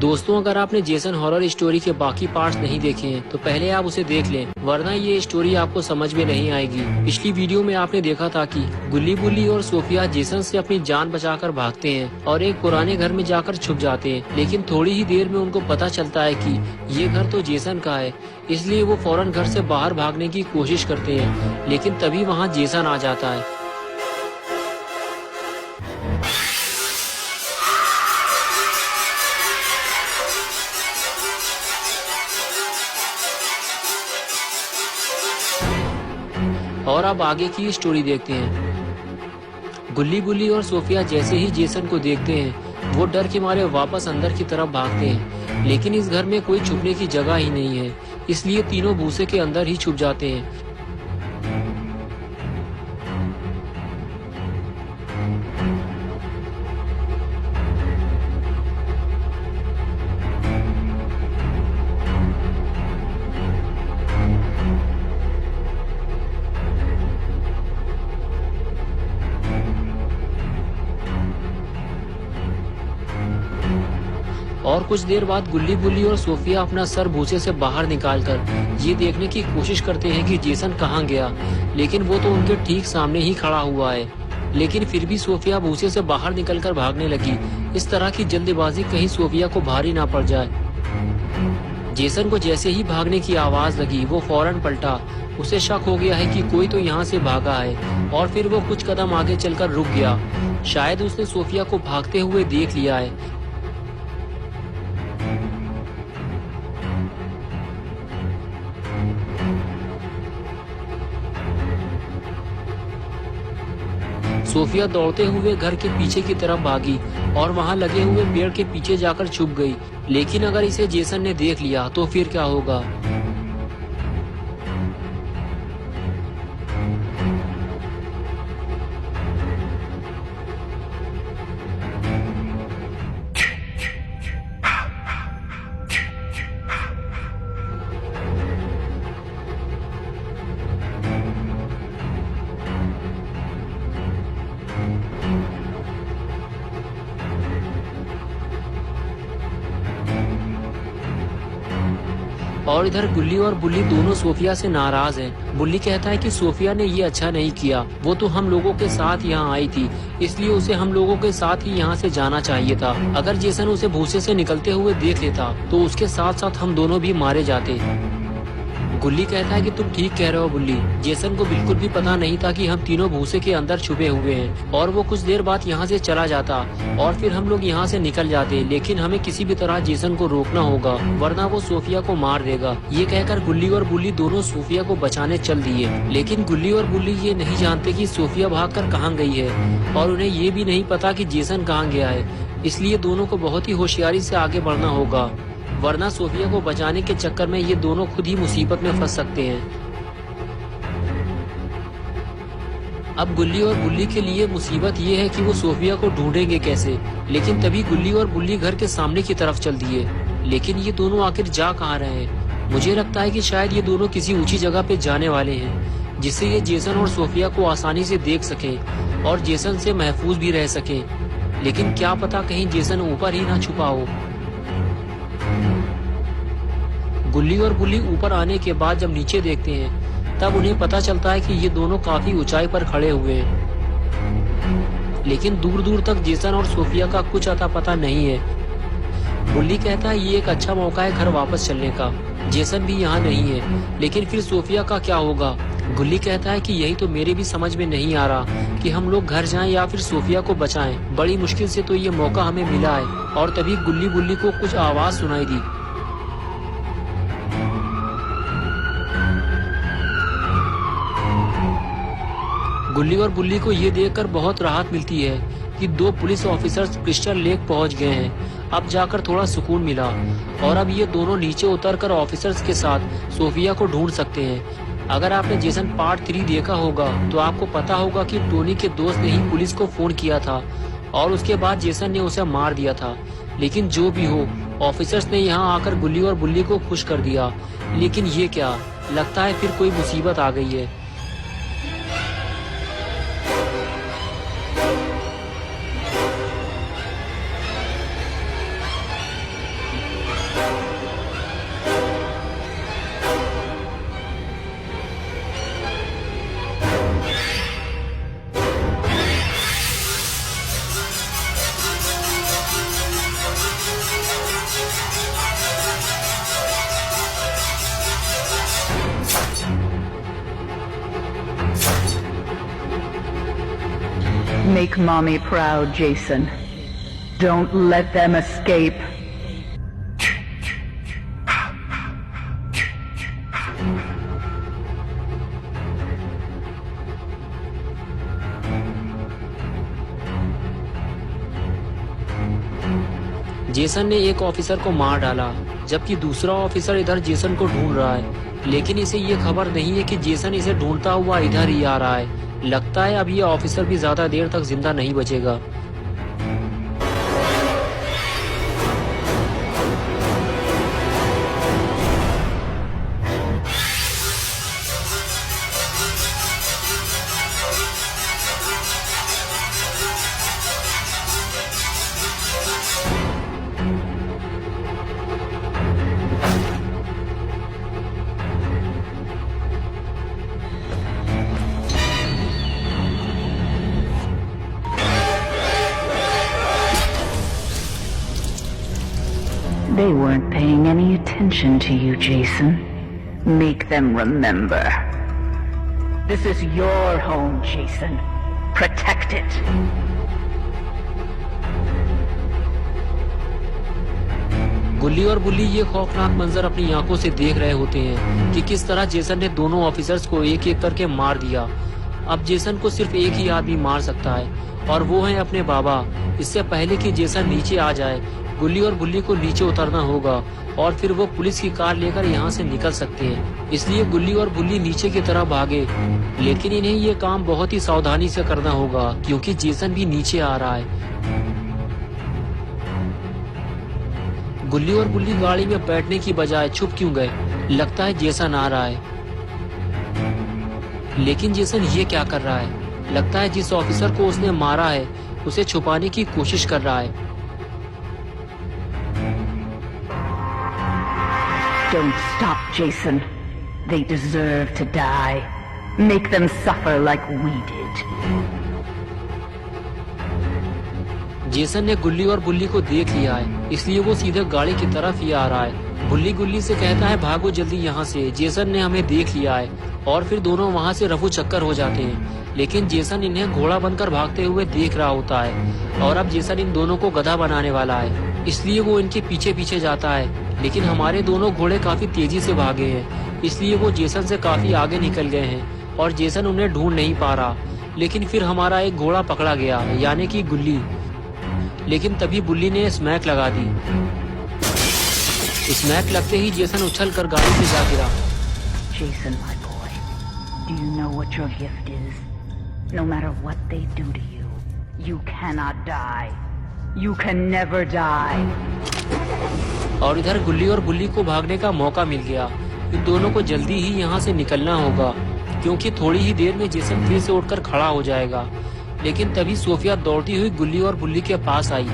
दोस्तों, अगर आपने जेसन हॉरर स्टोरी के बाकी पार्ट्स नहीं देखे हैं तो पहले आप उसे देख लें, वरना ये स्टोरी आपको समझ में नहीं आएगी। पिछली वीडियो में आपने देखा था कि गुल्ली बुल्ली और सोफिया जेसन से अपनी जान बचाकर भागते हैं और एक पुराने घर में जाकर छुप जाते हैं, लेकिन थोड़ी ही देर में उनको पता चलता है कि ये घर तो जेसन का है, इसलिए वो फौरन घर से बाहर भागने की कोशिश करते हैं, लेकिन तभी वहाँ जेसन आ जाता है। और अब आगे की स्टोरी देखते हैं। गुल्ली बुल्ली और सोफिया जैसे ही जेसन को देखते हैं वो डर के मारे वापस अंदर की तरफ भागते हैं, लेकिन इस घर में कोई छुपने की जगह ही नहीं है, इसलिए तीनों भूसे के अंदर ही छुप जाते हैं। और कुछ देर बाद गुल्ली बुल्ली और सोफिया अपना सर भूसे से बाहर निकालकर ये देखने की कोशिश करते हैं कि जेसन कहाँ गया, लेकिन वो तो उनके ठीक सामने ही खड़ा हुआ है। लेकिन फिर भी सोफिया भूसे से बाहर निकलकर भागने लगी। इस तरह की जल्दबाजी कहीं सोफिया को भारी ना पड़ जाए। जेसन को जैसे ही भागने की आवाज लगी वो फौरन पलटा। उसे शक हो गया है कि कोई तो यहाँ से भागा है, और फिर वो कुछ कदम आगे चलकर रुक गया। शायद उसने सोफिया को भागते हुए देख लिया है। सोफिया दौड़ते हुए घर के पीछे की तरफ भागी और वहां लगे हुए पेड़ के पीछे जाकर छुप गई। लेकिन अगर इसे जेसन ने देख लिया तो फिर क्या होगा? और इधर गुल्ली और बुल्ली दोनों सोफिया से नाराज हैं। बुल्ली कहता है कि सोफिया ने ये अच्छा नहीं किया, वो तो हम लोगों के साथ यहाँ आई थी, इसलिए उसे हम लोगों के साथ ही यहाँ से जाना चाहिए था। अगर जेसन उसे भूसे से निकलते हुए देख लेता तो उसके साथ साथ हम दोनों भी मारे जाते। गुल्ली कहता है कि तुम ठीक कह रहे हो बुल्ली, जेसन को बिल्कुल भी पता नहीं था कि हम तीनों भूसे के अंदर छुपे हुए हैं। और वो कुछ देर बाद यहाँ से चला जाता और फिर हम लोग यहाँ से निकल जाते, लेकिन हमें किसी भी तरह जेसन को रोकना होगा, वरना वो सोफिया को मार देगा। ये कहकर गुल्ली और बुल्ली दोनों सोफिया को बचाने चल दिए, लेकिन गुल्ली और बुल्ली ये नहीं जानते कि सोफिया भागकर कहाँ गई है, और उन्हें ये भी नहीं पता कि जेसन कहाँ गया है। इसलिए दोनों को बहुत ही होशियारी से आगे बढ़ना होगा, वरना सोफिया को बचाने के चक्कर में ये दोनों खुद ही मुसीबत में फंस सकते हैं। अब गुल्ली और बुल्ली के लिए मुसीबत ये है कि वो सोफिया को ढूंढेंगे कैसे। लेकिन तभी गुल्ली और बुल्ली घर के सामने की तरफ चल दिए। लेकिन ये दोनों आखिर जा कहाँ रहे हैं? मुझे लगता है कि शायद ये दोनों किसी ऊंची जगह पे जाने वाले हैं, जिससे ये जेसन और सोफिया को आसानी से देख सकें और जेसन से महफूज भी रह सकें। लेकिन क्या पता कहीं जेसन ऊपर ही ना छुपा हो। गुल्ली और बुल्ली ऊपर आने के बाद जब नीचे देखते हैं तब उन्हें पता चलता है कि ये दोनों काफी ऊंचाई पर खड़े हुए हैं, लेकिन दूर दूर तक जेसन और सोफिया का कुछ अता पता नहीं है। बुल्ली कहता है ये एक अच्छा मौका है घर वापस चलने का, जेसन भी यहाँ नहीं है, लेकिन फिर सोफिया का क्या होगा? गुल्ली कहता है कि यही तो मेरे भी समझ में नहीं आ रहा कि हम लोग घर जाएं या फिर सोफिया को बचाएं। बड़ी मुश्किल से तो ये मौका हमें मिला है। और तभी गुल्ली बुल्ली को कुछ आवाज सुनाई दी। गुल्ली और बुल्ली को ये देखकर बहुत राहत मिलती है कि दो पुलिस ऑफिसर्स क्रिस्टल लेक पहुंच गए हैं। अब जाकर थोड़ा सुकून मिला, और अब ये दोनों नीचे उतरकर ऑफिसर्स के साथ सोफिया को ढूंढ सकते हैं। अगर आपने जेसन पार्ट 3 देखा होगा तो आपको पता होगा कि टोनी के दोस्त ने ही पुलिस को फोन किया था और उसके बाद जेसन ने उसे मार दिया था। लेकिन जो भी हो, ऑफिसर्स ने यहाँ आकर गुल्ली और बुल्ली को खुश कर दिया। लेकिन ये क्या, लगता है फिर कोई मुसीबत आ गई है। Make mommy proud, Jason. Don't let them escape. Jason ने एक ऑफिसर को मार डाला, जबकि दूसरा ऑफिसर इधर जेसन को ढूंढ रहा है, लेकिन इसे ये खबर नहीं है कि जेसन इसे ढूंढता हुआ इधर ही आ रहा है। लगता है अब ये ऑफिसर भी ज्यादा देर तक जिंदा नहीं बचेगा। They weren't paying any attention to you, Jason. Make them remember. This is your home, Jason. Protect it. गुल्ली और बुल्ली ये खौफनाक मंजर अपनी आंखों से देख रहे होते हैं कि किस तरह जेसन ने दोनों ऑफिसर्स को एक एक करके मार दिया। अब जेसन को सिर्फ एक ही आदमी मार सकता है और वो है अपने बाबा। इससे पहले कि जेसन नीचे आ जाए, गुल्ली और बुल्ली को नीचे उतरना होगा और फिर वो पुलिस की कार लेकर यहाँ से निकल सकते हैं। इसलिए गुल्ली और बुल्ली नीचे की तरफ भागे, लेकिन इन्हें ये काम बहुत ही सावधानी से करना होगा क्योंकि जेसन भी नीचे आ रहा है। गुल्ली और बुल्ली गाड़ी में बैठने की बजाय छुप क्यों गए? लगता है जेसन आ रहा है, लेकिन जेसन ये क्या कर रहा है? लगता है जिस ऑफिसर को उसने मारा है उसे छुपाने की कोशिश कर रहा है। Don't stop, Jason. They deserve to die. Make them suffer like we did. Jason ने गुल्ली और बुल्ली को देख लिया है, इसलिए वो सीधे गाड़ी की तरफ ही आ रहा है। बुल्ली गुल्ली से कहता है भागो जल्दी यहाँ से, जेसन ने हमें देख लिया है। और फिर दोनों वहाँ से रफू चक्कर हो जाते हैं, लेकिन जेसन इन्हें घोड़ा बनकर भागते हुए देख रहा होता है और अब जेसन इन दोनों को गधा बनाने वाला है, इसलिए वो इनके पीछे पीछे जाता है। लेकिन हमारे दोनों घोड़े काफी तेजी से भागे हैं, इसलिए वो जेसन से काफी आगे निकल गए हैं और जेसन उन्हें ढूंढ नहीं पा रहा। लेकिन फिर हमारा एक घोड़ा पकड़ा गया, यानी कि गुल्ली। लेकिन तभी बुल्ली ने स्मैक लगा दी। स्मैक लगते ही जेसन उछलकर गाड़ी से जा गिरा। Jason, my boy, do you know what your gift is? No matter what they do to you, you cannot die. You can never die. और इधर गुल्ली और बुल्ली को भागने का मौका मिल गया। इन दोनों को जल्दी ही यहाँ से निकलना होगा क्योंकि थोड़ी ही देर में जेसन फिर से उठकर खड़ा हो जाएगा। लेकिन तभी सोफिया दौड़ती हुई गुल्ली और बुल्ली के पास आई,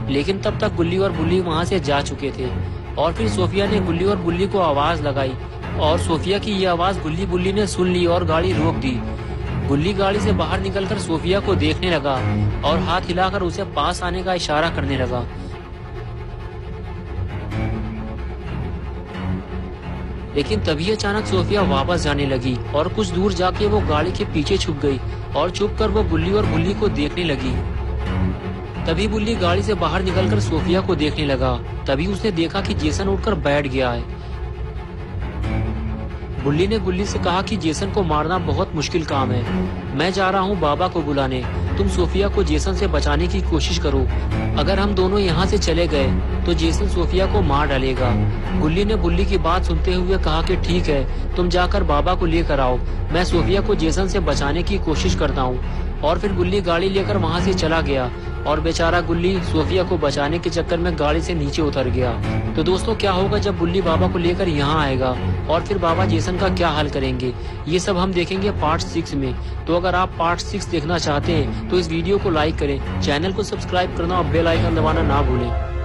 लेकिन तब तक गुल्ली और बुल्ली वहाँ से जा चुके थे। और फिर सोफिया ने गुल्ली और बुल्ली को आवाज लगाई और सोफिया की ये आवाज गुल्ली बुल्ली ने सुन ली और गाड़ी रोक दी। गुल्ली गाड़ी से बाहर निकलकर सोफिया को देखने लगा और हाथ हिलाकर उसे पास आने का इशारा करने लगा। लेकिन तभी अचानक सोफिया वापस जाने लगी और कुछ दूर जाके वो गाड़ी के पीछे छुप गई और छुपकर वो गुल्ली और बुल्ली को देखने लगी। तभी बुल्ली गाड़ी से बाहर निकलकर सोफिया को देखने लगा। तभी उसने देखा कि जेसन उठकर बैठ गया है। बुल्ली ने गुल्ली से कहा कि जेसन को मारना बहुत मुश्किल काम है। मैं जा रहा हूँ बाबा को बुलाने, तुम सोफिया को जेसन से बचाने की कोशिश करो। अगर हम दोनों यहाँ से चले गए तो जेसन सोफिया को मार डालेगा। गुल्ली ने बुल्ली की बात सुनते हुए कहा कि ठीक है, तुम जाकर बाबा को लेकर आओ, मैं सोफिया को जेसन से बचाने की कोशिश करता हूँ। और फिर गुल्ली गाड़ी लेकर वहाँ से चला गया और बेचारा गुल्ली सोफिया को बचाने के चक्कर में गाड़ी से नीचे उतर गया। तो दोस्तों, क्या होगा जब गुल्ली बाबा को लेकर यहाँ आएगा और फिर बाबा जेसन का क्या हल करेंगे, ये सब हम देखेंगे पार्ट 6 में। तो अगर आप पार्ट 6 देखना चाहते हैं तो इस वीडियो को लाइक करें, चैनल को सब्सक्राइब करना और बेल आइकन दबाना ना भूलें।